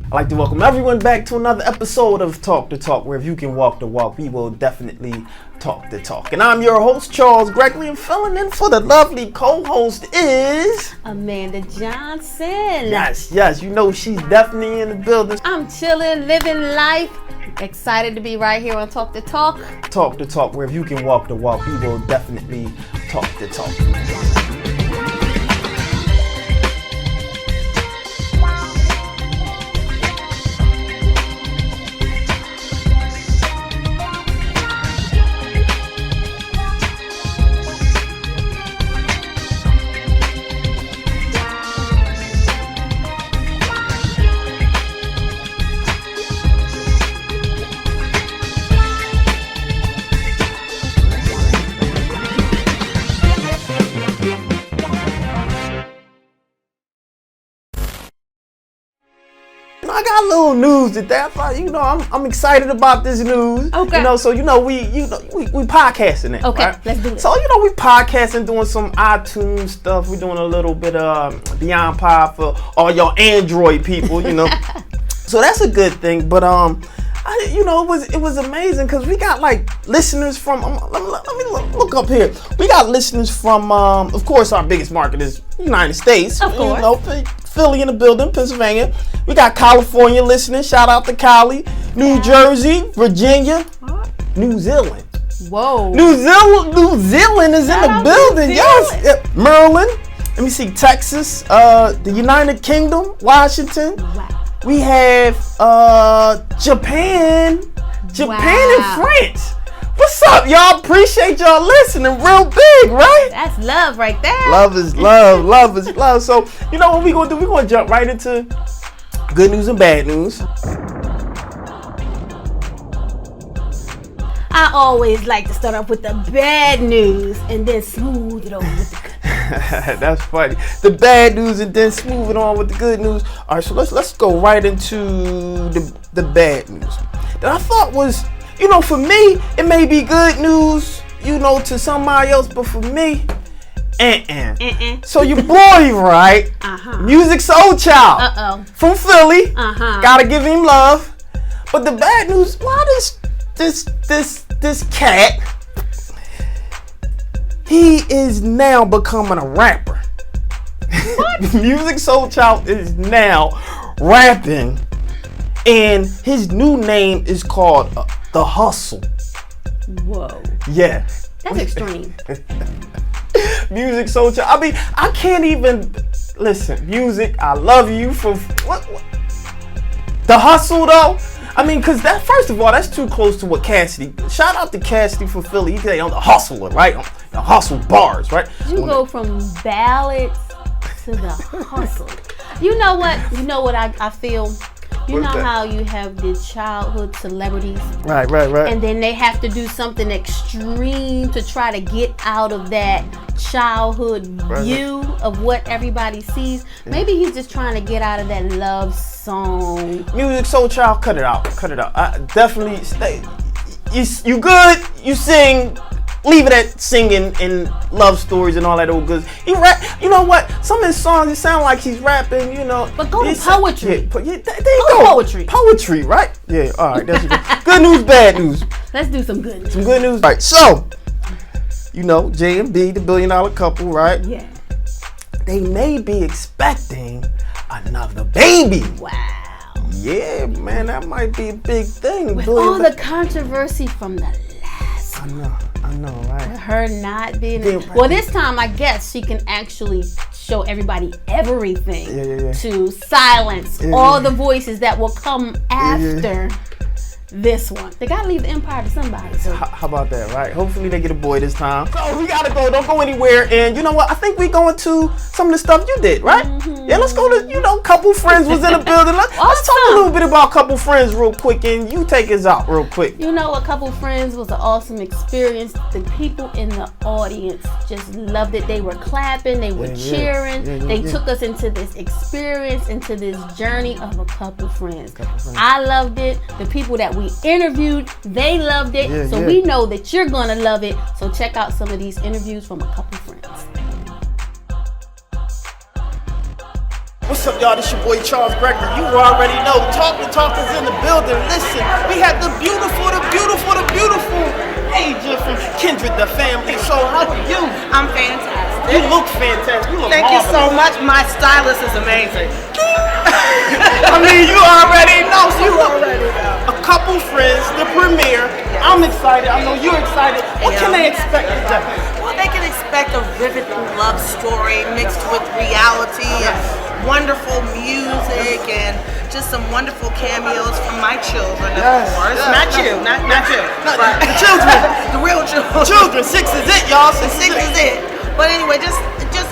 I'd like to welcome everyone back to another episode of Talk the Talk, where if you can walk the walk, we will definitely talk the talk. And I'm your host, Charles Gregory, and filling in for the lovely co-host is... Amanda Johnson. Yes, you know she's definitely in the building. I'm chilling, living life. Excited to be right here on Talk the Talk. Talk the Talk, where if you can walk the walk, we will definitely talk the talk. I got a little news today. I thought, I'm excited about this news. Okay. We podcasting it. Okay, right? let's do it. So, we podcasting, doing some iTunes stuff. We're doing a little bit of Beyond Pod for all y'all Android people, So that's a good thing. But it was amazing because we got listeners from. Let me look up here. We got listeners from. Of course, our biggest market is United States. Of course. Philly in the building, Pennsylvania. We got California listening. Shout out to Cali. New Jersey, Virginia, New Zealand. Whoa. New Zealand is in the building. Yes. Maryland. Let me see. Texas. The United Kingdom. Washington. Wow. We have Japan and France. What's up, y'all? Appreciate y'all listening real big, right? That's love right there. Love is love. Love is love. So, what we gonna do? We're gonna jump right into good news and bad news. I always like to start off with the bad news and then smooth it over with the good. That's funny. The bad news and then smooth it on with the good news. All right, so let's go right into the bad news. That I thought was, for me, it may be good news, to somebody else, but for me, So your boy, right? Music Soul Child. From Philly. Gotta give him love. But the bad news, why this cat, he is now becoming a rapper. What? Music Soul Child is now rapping, and his new name is called The Hustle. Whoa. Yeah. That's extreme. Music Soul Child. I can't even listen. Music, I love you for what? The Hustle though. Because that, first of all, that's too close to what Cassidy. Shout out to Cassidy for Philly. He say I'm the hustler, right? I'm the hustle bars, right? You go from ballads to the hustle. You know what I feel? You know how you have the childhood celebrities? Right. And then they have to do something extreme to try to get out of that childhood view of what everybody sees. Maybe he's just trying to get out of that love song. Music Soul Child, cut it out. I definitely stay. You good? You sing. Leave it at singing and love stories and all that old goods. He rap. You know what? Some of his songs, it sound like he's rapping. But go to poetry. There you go. Poetry. Poetry, right? Yeah. All right. That's good. Good news, bad news. Let's do some good news. Some good news. All right. So, J&B, the $1 billion couple, right? Yeah. They may be expecting another baby. Wow. Yeah, man, that might be a big thing. With all the controversy from the last I know, right? Her not being... Well, this time, I guess she can actually show everybody everything to silence all the voices that will come after this one. They gotta leave the empire to somebody. So how about that, right? Hopefully they get a boy this time. So we gotta go. Don't go anywhere. And you know what? I think we going to some of the stuff you did, right? Yeah, let's go to, Couple Friends was in the building. Let's talk a little bit about Couple Friends real quick, and you take us out real quick. A Couple Friends was an awesome experience. The people in the audience just loved it. They were clapping. They were cheering. They took us into this experience, into this journey of a Couple Friends. I loved it. The people that we interviewed, they loved it. So we know that you're gonna love it. So check out some of these interviews from a Couple Friends. What's up, y'all? This your boy Charles Gregory. You already know. Talk the Talk is in the building. Listen, we have the beautiful Asia from Kindred Family. So how are you? I'm fantastic. You look fantastic. You look Thank marvelous. you so much. My stylist is amazing. I mean, you already know. So a couple friends, the premiere. I'm excited. I know you're excited. What can they expect today? Well, they can expect a vivid love story mixed with reality and wonderful music and just some wonderful cameos from my children, of course. Not you. But The children. the real children. Children. 6 is it, y'all. 6 is it. But anyway, just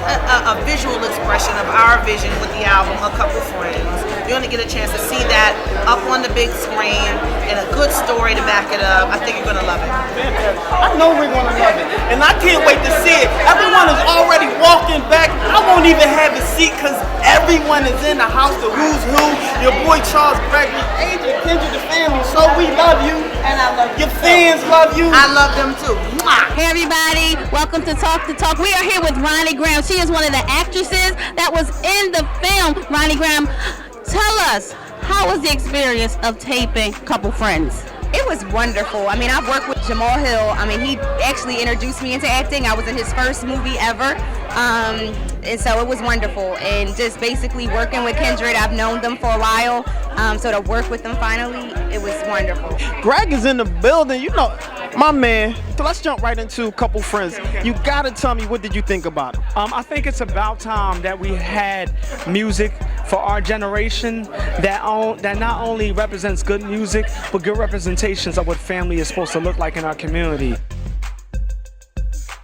a visual expression of our vision with the album, A Couple Friends. You're gonna get a chance to see that up on the big screen and a good story to back it up. I think you're gonna love it. I know we're gonna love it, and I can't wait to see it. Everyone is already walking back. I won't even have a seat because everyone is in the house. The who's who. Your boy Charles Gregory, Agent Kindred Family. So we love you, And I love you. your fans love you. I love them too. Mwah. Hey everybody, welcome to Talk the Talk. We are here with Ronnie Graham. She is one of the actresses that was in the film. Ronnie Graham, tell us, how was the experience of taping Couple Friends? It was wonderful. I mean, I've worked with Jamal Hill. I mean, he actually introduced me into acting. I was in his first movie ever. And so it was wonderful. And just basically working with Kindred, I've known them for a while. So to work with them finally, it was wonderful. Greg is in the building. You know, my man. So let's jump right into Couple Friends. You gotta tell me, what did you think about it? I think it's about time that we had music for our generation that not only represents good music, but good representations of what family is supposed to look like in our community.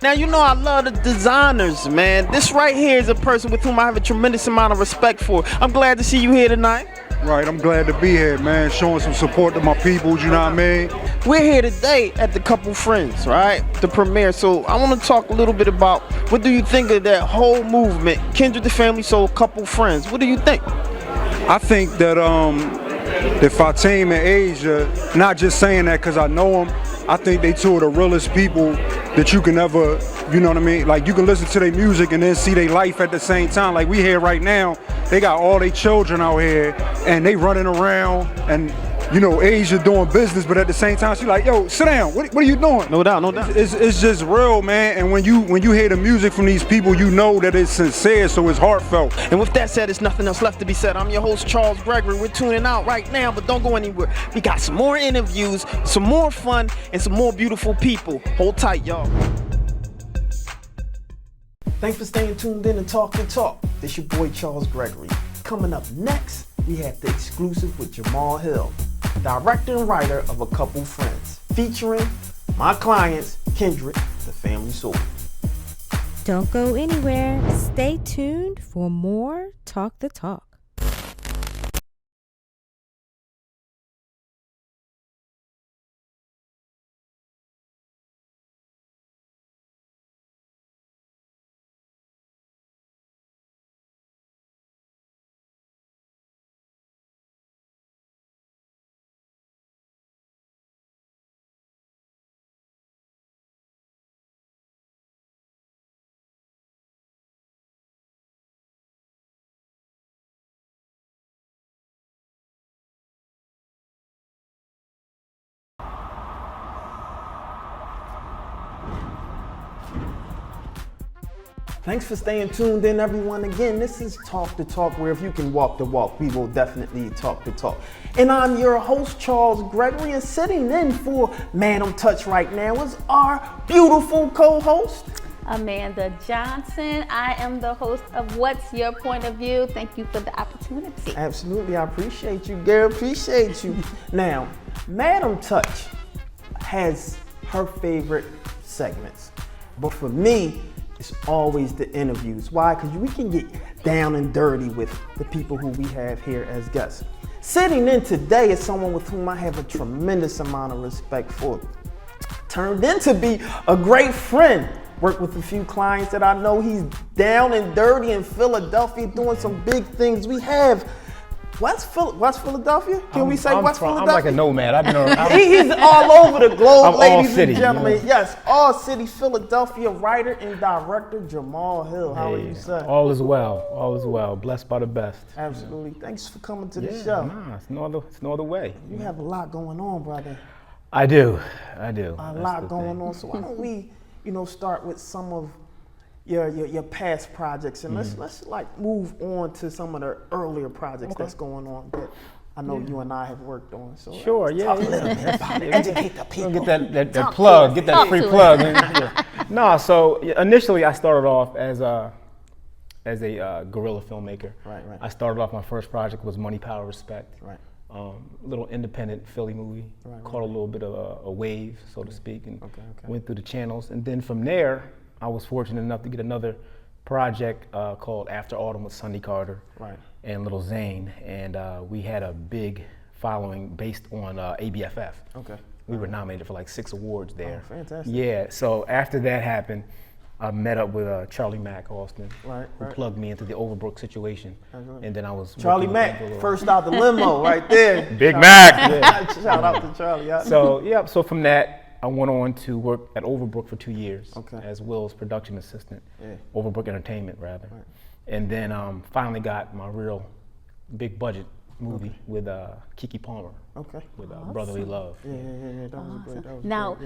Now, you know I love the designers, man. This right here is a person with whom I have a tremendous amount of respect for. I'm glad to see you here tonight. Right, I'm glad to be here, man, showing some support to my people, you know what I mean? We're here today at the Couple Friends, right? The premiere. So I want to talk a little bit about, what do you think of that whole movement, Kindred the Family, so Couple Friends? What do you think? I think that Fatim and Asia, not just saying that because I know them, I think they two of the realest people that you can ever, you know what I mean? Like, you can listen to their music and then see their life at the same time. Like we here right now, they got all their children out here and they running around and, you know, Asia doing business, but at the same time, she like, yo, sit down, what are you doing? No doubt, no doubt. It's just real, man, and when you hear the music from these people, you know that it's sincere, so it's heartfelt. And with that said, there's nothing else left to be said. I'm your host, Charles Gregory. We're tuning out right now, but don't go anywhere. We got some more interviews, some more fun, and some more beautiful people. Hold tight, y'all. Thanks for staying tuned in and Talk the Talk. This your boy, Charles Gregory. Coming up next, we have the exclusive with Jamal Hill, director and writer of A Couple Friends, featuring my clients, Kindred, the Family Soul. Don't go anywhere. Stay tuned for more Talk the Talk. Thanks for staying tuned in, everyone. Again, this is Talk the Talk, where if you can walk the walk, we will definitely talk the talk. And I'm your host, Charles Gregory, and sitting in for Madim Touch right now is our beautiful co-host, Amanda Johnson. I am the host of What's Your Point of View. Thank you for the opportunity. Absolutely, I appreciate you, girl. Appreciate you. Now, Madim Touch has her favorite segments, but for me, it's always the interviews. Why? Because we can get down and dirty with the people who we have here as guests. Sitting in today is someone with whom I have a tremendous amount of respect for. Turned in to be a great friend. Worked with a few clients that I know. He's down and dirty in Philadelphia doing some big things. We have West Philadelphia? Can we say West Philadelphia? I'm like a nomad. I've been around. He's all over the globe, I'm ladies all city, and gentlemen. you know? Yes, all city Philadelphia writer and director Jamal Hill. How are you, sir? All is well. All is well. Blessed by the best. Absolutely. Thanks for coming to the show. Nah, it's no other way. You have a lot going on, brother. I do. A lot going on. So why don't we, start with some of your past projects, and let's like move on to some of the earlier projects that's going on that I know you and I have worked on. So sure, talk a little bit about it. Educate the people. Get that plug. Get that free plug. No, so initially I started off as a guerrilla filmmaker. Right. I started off, my first project was Money, Power, Respect. Right. Little independent Philly movie. Caught a little bit of a wave, so to speak, and went through the channels. And then from there, I was fortunate enough to get another project called After Autumn with Sonny Carter and Little Zane, and we had a big following based on ABFF. Okay. We were nominated for like 6 awards there. Oh, fantastic. Yeah, so after that happened, I met up with Charlie Mack Austin, who plugged me into the Overbrook situation, and then I was Charlie Mack, first out the limo, right there. Big Mac. Shout out to Charlie. Yeah. So from that, I went on to work at Overbrook for 2 years as Will's production assistant, Overbrook Entertainment rather, and then finally got my real big budget movie with Keke Palmer, with Brotherly Love. Yeah, that was great. Now,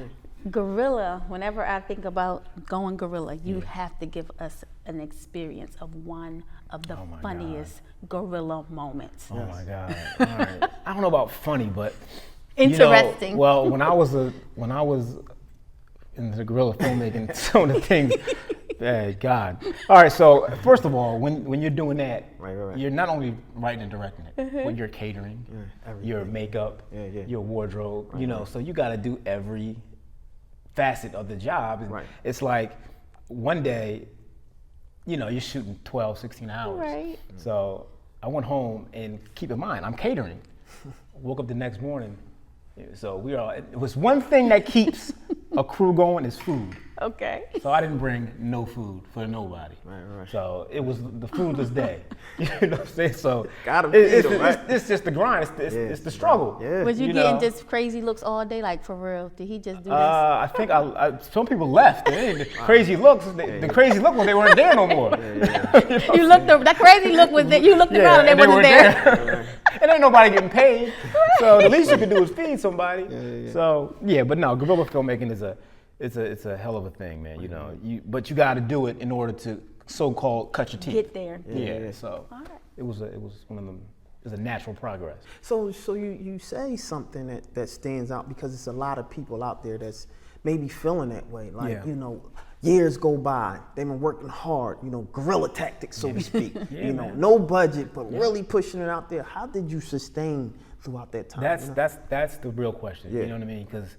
guerrilla, whenever I think about going guerrilla, you have to give us an experience of one of the funniest guerrilla moments. Oh my God. All right. I don't know about funny, but interesting. Well, when I was in the guerrilla filmmaking, some of the things, God. All right, so first of all, when you're doing that, you're not only writing and directing it, but you're catering, your makeup, your wardrobe, so you got to do every facet of the job. And it's like one day, you're shooting 12, 16 hours. Right. So I went home, and keep in mind, I'm catering. Woke up the next morning. So it was one thing that keeps a crew going is food. Okay. So I didn't bring no food for nobody. Right. So it was the foodless day. You know what I'm saying? So it's just the grind. It's the struggle. Yeah. Was you getting just crazy looks all day, like for real? Did he just do this? I think some people left. Crazy looks. The crazy look was they weren't there no more. You looked that crazy look was there. You looked around and they wasn't there. And ain't nobody getting paid. So the least you can do is feed somebody. So but no, guerrilla filmmaking is it's a hell of a thing, man. But you got to do it in order to so-called cut your teeth. Get there. Yeah. So it was one of them. It's a natural progress. So you say something that stands out because it's a lot of people out there that's maybe feeling that way. Like years go by, they've been working hard. Guerrilla tactics, so to speak. No budget, but really pushing it out there. How did you sustain throughout that time? That's the real question. You know what I mean? Because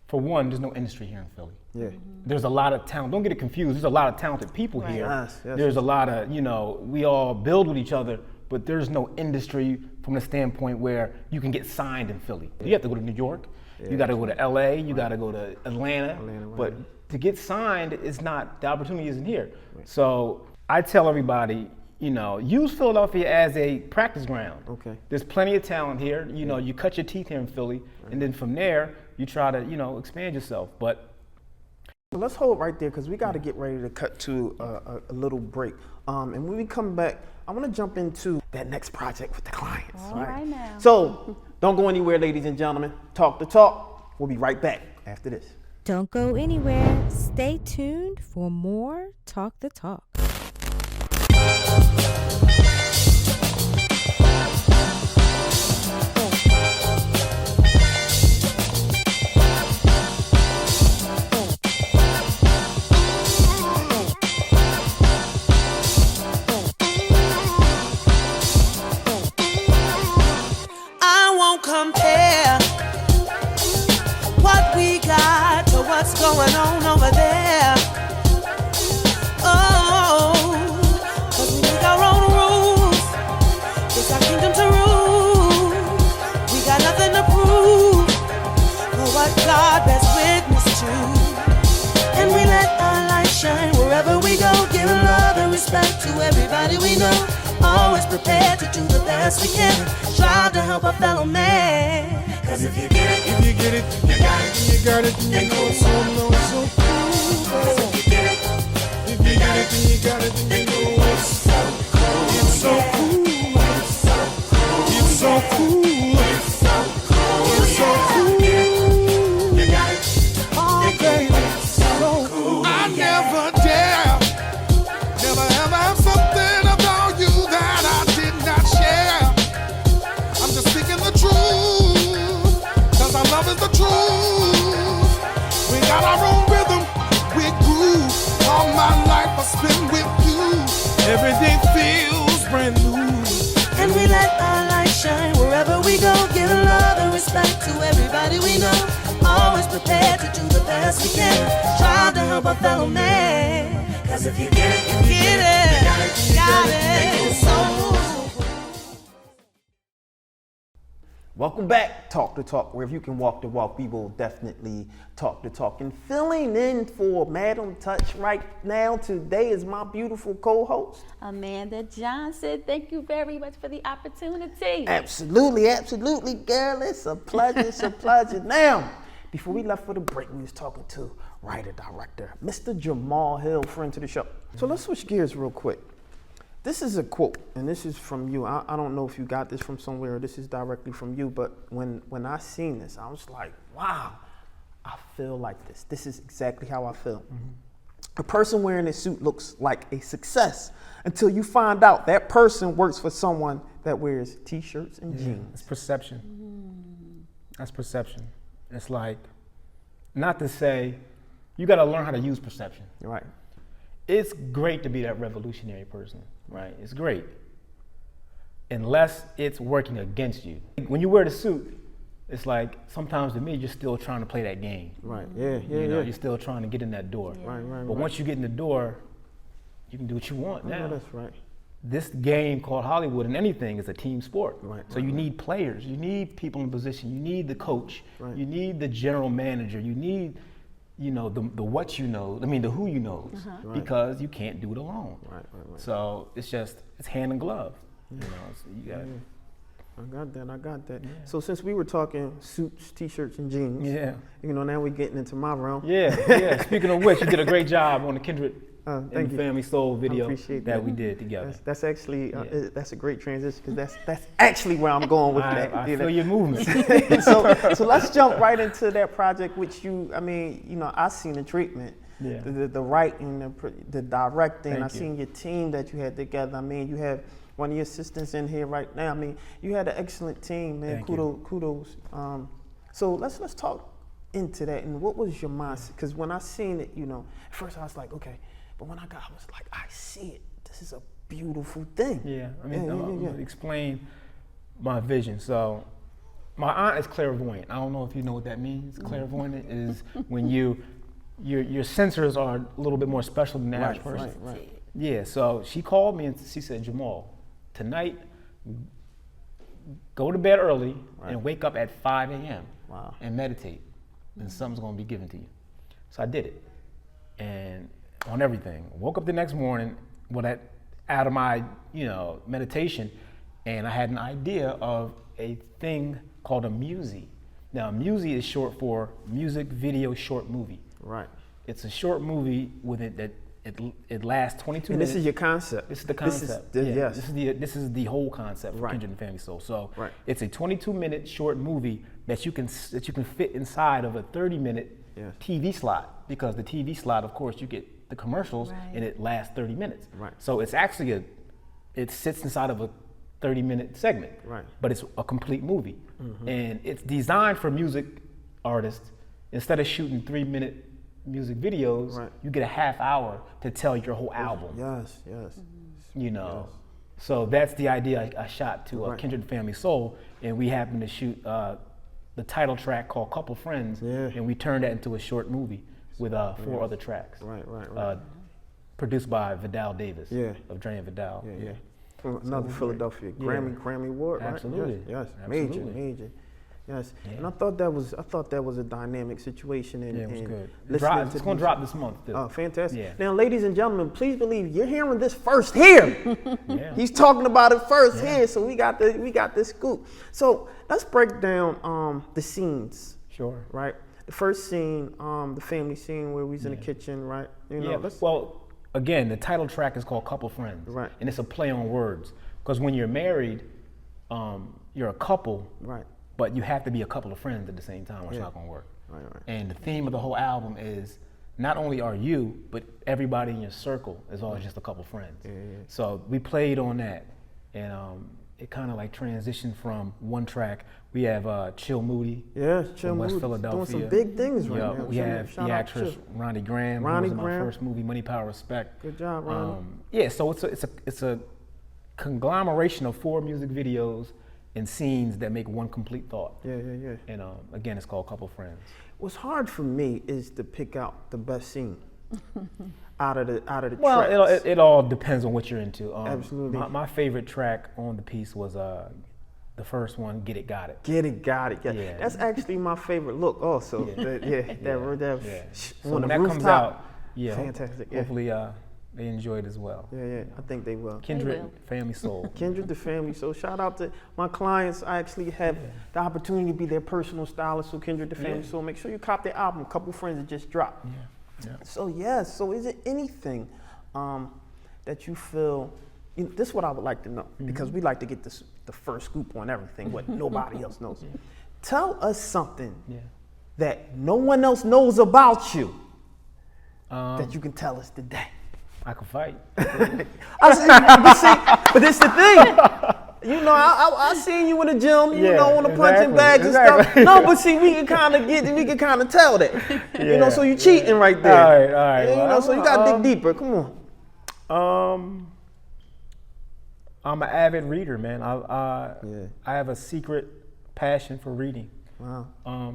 for one, there's no industry here in Philly. Yeah. There's a lot of talent. Don't get it confused. There's a lot of talented people here. Yes. There's a lot of, we all build with each other, but there's no industry from the standpoint where you can get signed in Philly. You have to go to New York. You got to go to LA. You got to go to Atlanta. But to get signed, the opportunity isn't here. Right. So I tell everybody, use Philadelphia as a practice ground. Okay. There's plenty of talent here. You cut your teeth here in Philly, and then from there, you try to, expand yourself. But let's hold right there because we got to get ready to cut to a little break. And when we come back, I want to jump into that next project with the clients. All right now. So don't go anywhere, ladies and gentlemen. Talk the talk. We'll be right back after this. Don't go anywhere. Stay tuned for more Talk the Talk. Compare what we got to what's going on over there. Oh, 'cause we make our own rules. It's our kingdom to rule. We got nothing to prove for what God bears witness to. And we let our light shine wherever we go, giving love and respect to everybody we know. Oh, always prepared to do the best we can. Strive to help our fellow man. Cause if you get it, you got it, you got it, you know it's so cool. If you get it, then you got it, you know it's so cool. It's so cool. It's so cool. It's so cool. It's so cool. You got it. Oh, baby, it's so cool. I never dare, never ever have something about you that I did not share. I'm just speaking the truth, cause our love is the truth. We got our own rhythm, we groove. All my life I spent with you. Everything feels brand new. And we let our light shine wherever we go. Give love and respect to everybody we know. Always prepared to do the best we can. Strive to help our fellow man. Cause if you get it, you get it. Got it. So Welcome back, Talk the Talk, where if you can walk the walk, we will definitely talk the talk. And filling in for Madim Touch right now today is my beautiful co-host, Amanda Johnson. Thank you very much for the opportunity. Absolutely, absolutely, girl. It's a pleasure, it's a pleasure. Now, before we left for the break, we was talking to writer-director, Mr. Jamal Hill, friend to the show. So let's switch gears real quick. This is a quote, and this is from you. I don't know if you got this from somewhere or this is directly from you, but when I seen this, I was like, wow, I feel like this. This is exactly how I feel. Mm-hmm. A person wearing a suit looks like a success until you find out that person works for someone that wears t-shirts and jeans. It's perception. That's perception. It's like, not to say, you gotta learn how to use perception. Right. It's great to be that revolutionary person, right? It's great. Unless it's working against you. When you wear the suit, it's like, sometimes to me, you're still trying to play that game. Right, yeah. You're still trying to get in that door. Yeah. Right. But once you get in the door, you can do what you want now. That's right. This game called Hollywood and anything is a team sport. Right. So you need players, you need people in position, you need the coach, right. You need the general manager, you need, the what you know, the who you knows, Right. because you can't do it alone. Right. So it's hand in glove. Yeah. So you got. I got that. Yeah. So since we were talking suits, t-shirts, and jeans, now we're getting into my realm. Yeah. Speaking of which, you did a great job on the Kindred Family Soul video that we did together. That's actually that's a great transition because that's actually where I'm going with that. I feel your movement. so let's jump right into that project, which I seen the treatment, the writing, the directing. I seen your team that you had together. You have one of your assistants in here right now. You had an excellent team, man. Kudos. So let's talk into that. And what was your mindset? Because when I seen it, at first I was like, okay. But when I was like, I see it. This is a beautiful thing. Yeah, I'm gonna explain my vision. So, my aunt is clairvoyant. I don't know if you know what that means. Clairvoyant is when your sensors are a little bit more special than the average person. Right. Yeah. So she called me and she said, Jamal, tonight, go to bed early and wake up at 5 a.m. Wow. And meditate, and something's gonna be given to you. So I did it, and on everything. Woke up the next morning out of my meditation, and I had an idea of a thing called a MUSI. Now, MUSI is short for music video short movie. Right. It's a short movie with it lasts 22 minutes. This is your concept. This is the concept. Yes. This is the whole concept for Kindred Family Soul. So it's a 22-minute short movie that you can fit inside of a 30-minute TV slot, because the TV slot, of course, you get the commercials and it lasts 30 minutes. Right. So it's actually it sits inside of a 30-minute segment. Right. But it's a complete movie. Mm-hmm. And it's designed for music artists. Instead of shooting 3-minute music videos, you get a half hour to tell your whole album. Yes. So that's the idea I shot to Kindred Family Soul, and we happened to shoot the title track called Couple Friends, and we turned that into a short movie with 4 other tracks. Right. Produced by Vidal Davis of Dre and Vidal. From another Philadelphia Grammy award, right? Absolutely. Yes. Absolutely. Major. Yes, Yeah. and I thought that was a dynamic situation. And, Yeah, it was and good. listening It's going to drop this month, too. Oh, fantastic! Yeah. Now, ladies and gentlemen, please believe you're hearing this first here. Yeah. He's talking about it first here, so we got this scoop. So let's break down the scenes. Sure. Right. The first scene, the family scene where we was in the kitchen, right? You know, Yeah. Well, again, the title track is called "Couple Friends," Right. and it's a play on words. Because when you're married, you're a couple, right? But you have to be a couple of friends at the same time, or it's not going to work. Right. And the theme of the whole album is not only are you, but everybody in your circle is always just a couple friends. Yeah. So we played on that, and it kind of like transitioned from one track. We have Chill Moody, from West Philadelphia, doing some big things right now. We have the actress Ronnie Graham, who was in my first movie, Money, Power, Respect. Good job, Ronnie. Yeah, so it's a conglomeration of 4 music videos and scenes that make one complete thought. Yeah. And again, it's called Couple Friends. What's hard for me is to pick out the best scene out of the tracks. Well, it all depends on what you're into. Absolutely. My favorite track on the piece was the first one, Get It, Got It. Get It, Got It. Yeah. That's actually my favorite look also. So on when the that rooftop. comes out, Fantastic. Hopefully they enjoy it as well. Yeah, I think they will. Kindred Family Soul. Kindred the Family. So shout out to my clients. I actually have the opportunity to be their personal stylist. So Kindred the Family. So make sure you cop their album. Couple Friends that just dropped. Yeah. So is it anything that you feel? This is what I would like to know, because we like to get the first scoop on everything, what nobody else knows. Tell us something that no one else knows about you that you can tell us today. I can fight. But it's the thing. You know, I seen you in the gym, you know, on the punching bags and stuff. No, but see, we can kind of tell that. You know, so you cheating right there. All right. You know, so you got to dig deeper. Come on. I'm an avid reader, man. I have a secret passion for reading. Wow.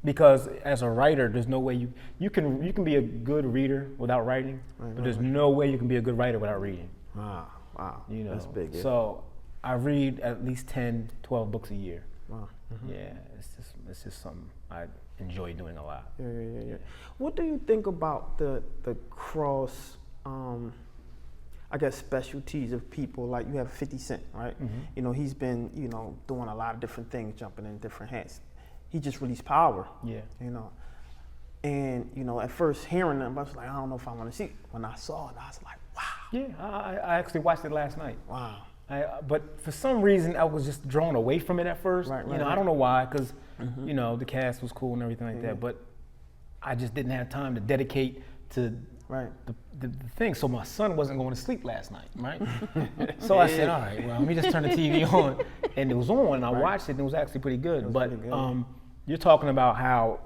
Because as a writer, there's no way you can be a good reader without writing, but there's no way you can be a good writer without reading. Wow. You know, that's big. Yeah. So I read at least 10, 12 books a year. Wow. Yeah, it's just something I enjoy doing a lot. Yeah. What do you think about the cross, I guess, specialties of people? Like you have 50 Cent, right? You know, he's been, doing a lot of different things, jumping in different hats. He just released Power. Yeah. You know, and at first hearing them, I was like, I don't know if I want to see it. When I saw it, I was like, wow. Yeah, I actually watched it last night. Wow. But for some reason, I was just drawn away from it at first. Right. I don't know why, because the cast was cool and everything like that. But I just didn't have time to dedicate to the thing. So my son wasn't going to sleep last night, right? So I said, all right, well, let me just turn the TV on, and it was on. And I watched it, and it was actually pretty good. But you're talking about how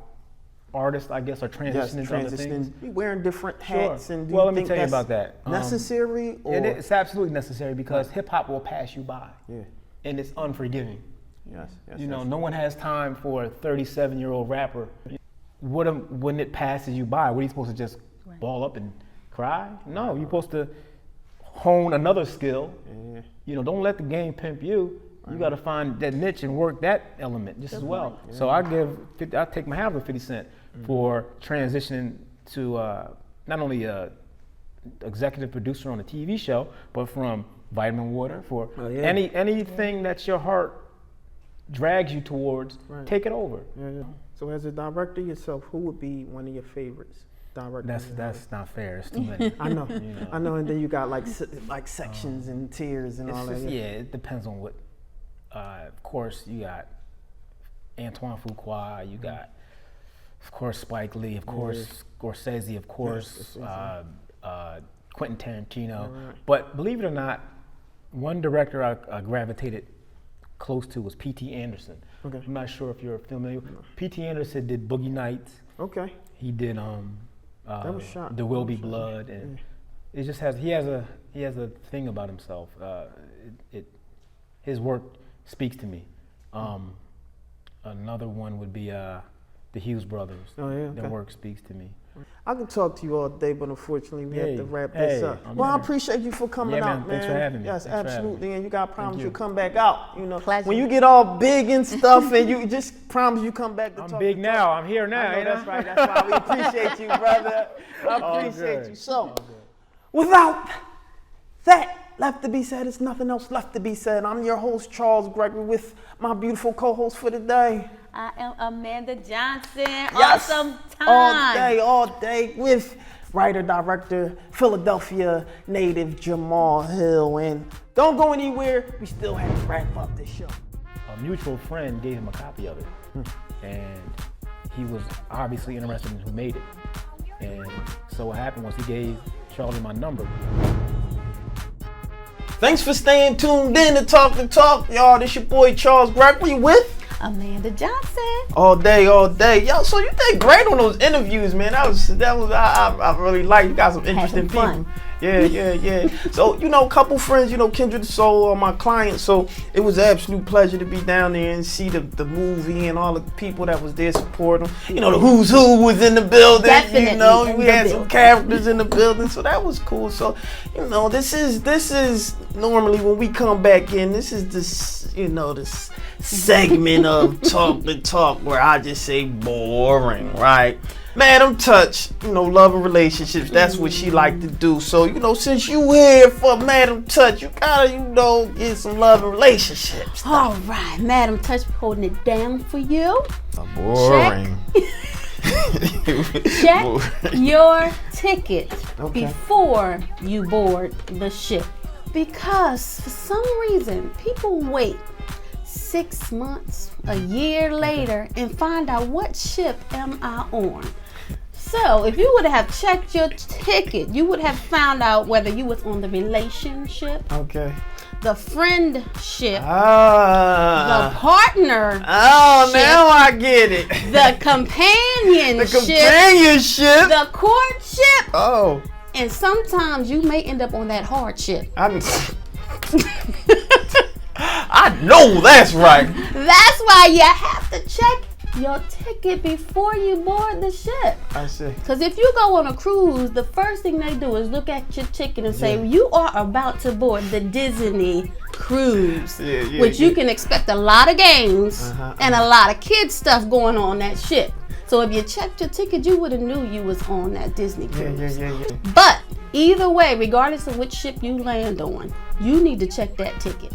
artists, I guess, are transitioning to other things. Wearing different hats. Sure. And Well, let me tell you about that. Necessary? Or? It's absolutely necessary, because hip hop will pass you by. Yeah. And it's unforgiving. Yes. No one has time for a 37-year-old rapper. When it passes you by, what are you supposed to just ball up and cry? No, you're supposed to hone another skill. Yeah. Don't let the game pimp you. You got to find that niche and work that element just as well. Yeah. So I take my hat off to 50 Cent for transitioning to not only executive producer on a TV show, but from Vitamin Water for anything that your heart drags you towards, take it over. Yeah. So as a director yourself, who would be one of your favorites? That's not fair. It's too many. I know. I know. And then you got like sections and tiers and all that. Yeah, it depends on what. Of course, you got Antoine Fuqua. You got, of course, Spike Lee. Of course, Scorsese. Of course, Quentin Tarantino. Right. But believe it or not, one director I gravitated close to was P.T. Anderson. Okay. I'm not sure if you're familiar. P.T. Anderson did Boogie Nights. Okay. He did that was shot. There Will Be Blood, and it just has he has a thing about himself. His work speaks to me. Another one would be the Hughes brothers. Oh yeah. Okay. Their work speaks to me. I could talk to you all day, but unfortunately we have to wrap this up. I'm Well, I here. appreciate you for coming out, man. Thanks for having me. Yes, Thanks for having absolutely. me. And you got promise you'll come back out. You know, Pleasure. when you get all big and stuff, and you just promise you come back to talk. I'm big now. I'm here now. I know, you know? that's right. That's why we appreciate you, brother. I appreciate good. you. So, without that left to be said, there's nothing else left to be said. I'm your host, Charles Gregory, with my beautiful co-host for the day. I am Amanda Johnson. Yes. Awesome time. All day with writer, director, Philadelphia native Jamal Hill. And don't go anywhere. We still have to wrap up this show. A mutual friend gave him a copy of it, and he was obviously interested in who made it. And so what happened was he gave Charlie my number. Thanks for staying tuned in to Talk the Talk, y'all. This your boy Charles Gregory with Amanda Johnson. all day. Yo, so you did great on those interviews, man. That was I really like. You got some interesting some fun. people. Yeah. So, a couple friends, Kindred Soul are my clients. So it was an absolute pleasure to be down there and see the movie and all the people that was there supporting them. The who's who was in the building. Definitely We had some characters in the building. So that was cool. So, this is normally when we come back in, this is this segment of Talk the Talk where I just say boring, right? Madim Touch, love and relationships, that's what she like to do. So, since you here for Madim Touch, you gotta, get some love and relationships. All right, Madim Touch holding it down for you. Boring. Check your ticket Okay. before you board the ship. Because for some reason, people wait 6 months, a year later, and find out what ship am I on. So if you would have checked your ticket, you would have found out whether you was on the relationship, Okay. the friendship, Ah. the partner, Oh, now I get it. the companionship, The companionship. the courtship, Oh. and sometimes you may end up on that hardship. I know that's right. That's why you have to check your ticket before you board the ship. I see. Because if you go on a cruise, the first thing they do is look at your ticket and say, you are about to board the Disney cruise, which you can expect a lot of games and a lot of kid stuff going on that ship. So if you checked your ticket, you would have knew you was on that Disney cruise. But either way, regardless of which ship you land on, you need to check that ticket.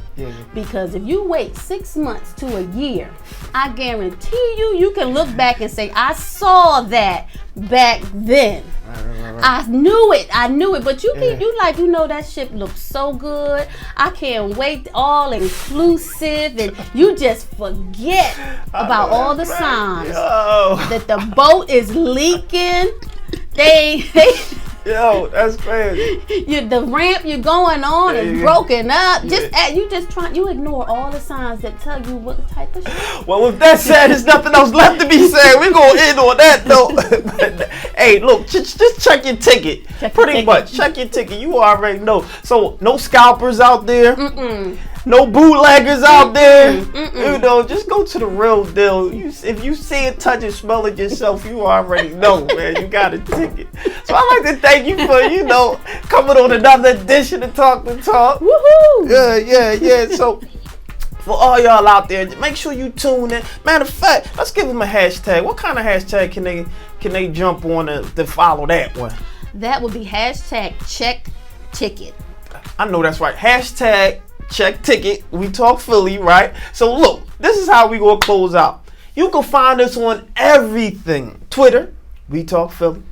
Because if you wait 6 months to a year, I guarantee you can look back and say, I saw that back then. I knew it. But you that ship looks so good. I can't wait, all inclusive, and you just forget about all the signs that the boat is leaking. Yo, that's crazy. The ramp you're going on is broken up. You ignore all the signs that tell you what type of ship. Well, with that said, there's nothing else left to be said. We're going to end on that note. Hey, look, just check your ticket. Pretty much. Check your ticket. You already know. So, no scalpers out there. No bootleggers out there. Just go to the real deal. If you see it, touch it, smell it yourself, you already know, man. You got a ticket. So I'd like to thank you for, coming on another edition of Talk the Talk. Woohoo! Yeah. So for all y'all out there, make sure you tune in. Matter of fact, let's give them a hashtag. What kind of hashtag can they jump on to follow that one? That would be hashtag check ticket. I know that's right. Hashtag check ticket. We talk Philly, right? So look, this is how we gonna close out. You can find us on everything. Twitter, We Talk Philly.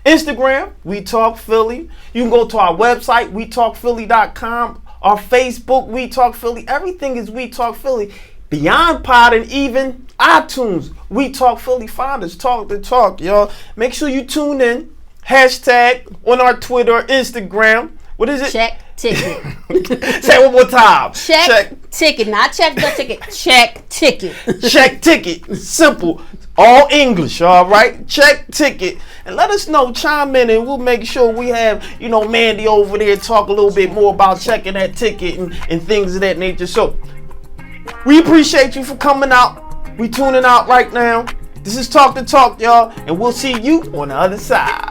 Instagram, We Talk Philly. You can go to our website, WeTalkPhilly.com. Our Facebook, We Talk Philly. Everything is We Talk Philly. Beyond Pod and even iTunes, We Talk Philly. Find us, Talk the Talk, y'all. Make sure you tune in. Hashtag on our Twitter, Instagram. What is it? Check ticket. Say it one more time. Check ticket. Not check the ticket. Check ticket. Check ticket. Simple. All English, all right? Check ticket. And let us know, chime in, and we'll make sure we have, Mandy over there talk a little bit more about checking that ticket and things of that nature. So, we appreciate you for coming out. We tuning out right now. This is Talk the Talk, y'all, and we'll see you on the other side.